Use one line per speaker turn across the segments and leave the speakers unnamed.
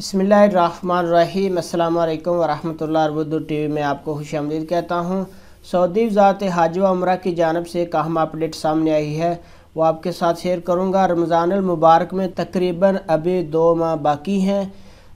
बिस्मिल्लाहिर्रहमानिर्रहीम। अस्सलाम वालेकुम वरहमतुल्लाहि उर्दू टीवी में आपको खुश आमदीद कहता हूँ। सऊदी वज़ारत हज व उम्रा की जानब से एक अहम अपडेट सामने आई है, वो आपके साथ शेयर करूँगा। रमज़ान अल मुबारक में तकरीबन अभी 2 माह बाकी हैं।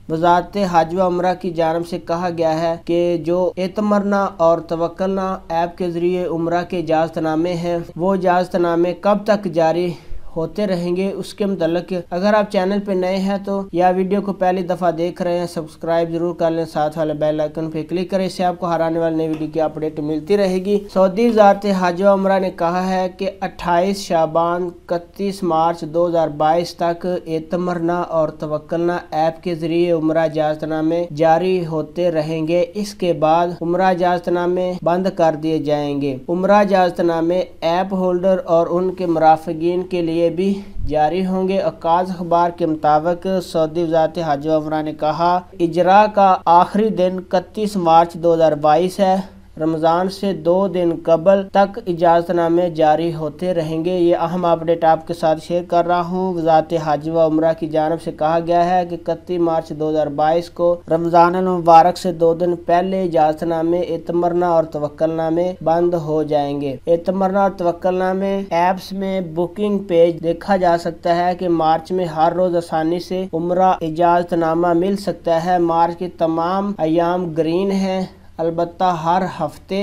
वज़ारत हज व उम्रा की जानब से कहा गया है कि जो एतमरना और तवक्कलना ऐप के ज़रिए उम्रा के इजाज़तनामे हैं, वो इजाज़तनामे कब तक जारी होते रहेंगे, उसके मुतल्लिक अगर आप चैनल पे नए हैं तो या वीडियो को पहली दफ़ा देख रहे हैं, सब्सक्राइब जरूर कर लें, साथ वाले बेल आइकन पे क्लिक करें, इससे आपको हर आने वाली नई वीडियो की अपडेट मिलती रहेगी। सऊदी वज़ारत हज व उम्रा ने कहा है कि 28 शाबान 31 मार्च 2022 तक एतमरना और तवक्कलना ऐप के ज़रिए उम्रा इजाज़तनामे जारी होते रहेंगे। इसके बाद उम्रा इजाज़तनामे बंद कर दिए जाएंगे। उम्रा इजाज़तनामे ऐप होल्डर और उनके मुराफ़िकीन के लिए भी जारी होंगे। अकाज़ अखबार के मुताबिक सऊदी वज़ारत हज व उम्रा ने कहा, इजरा का आखिरी दिन 31 मार्च 2022 है। रमज़ान से 2 दिन कबल तक इजाज़तनामे जारी होते रहेंगे। ये अहम अपडेट आपके साथ शेयर कर रहा हूँ। वज़ारत हज व उम्रा की जानब से कहा गया है कि 31 मार्च 2022 को रमज़ान अल मुबारक से 2 दिन पहले इजाज़तनामे एतमरना और तवक्कलनामे बंद हो जाएंगे। एतमरना और तवक्कलनामे ऐप्स में बुकिंग पेज देखा जा सकता है कि मार्च में हर रोज़ आसानी से उम्रा इजाज़तनामा मिल सकता है। मार्च के तमाम अयाम ग्रीन हैं, अलबत्ता हर हफ्ते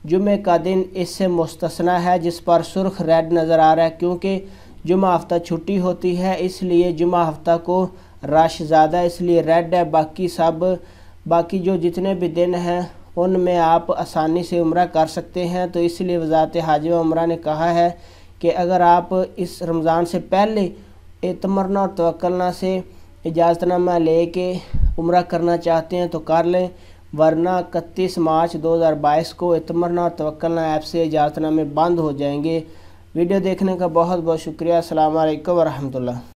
जुमे का दिन इससे मुस्तस्ना है, जिस पर सुर्ख रेड नज़र आ रहा है, क्योंकि जुमा हफ्ता छुट्टी होती है, इसलिए जुमा हफ्ता को रश ज़्यादा है, इसलिए रेड है। बाकी जो जितने भी दिन हैं उनमें आप आसानी से उम्रा कर सकते हैं। तो इसलिए वज़ारत हज व उम्रा ने कहा है कि अगर आप इस रमज़ान से पहले एतमरना और तवक्कलना से इजाज़तनामा लेके उम्रा करना चाहते हैं तो कर लें, वरना 31 मार्च 2022 को एतमरना और तवक्कलना ऐप से इजाज़तनामे बंद हो जाएंगे। वीडियो देखने का बहुत बहुत शुक्रिया। अस्सलाम वालेकुम वरहमतुल्लाह।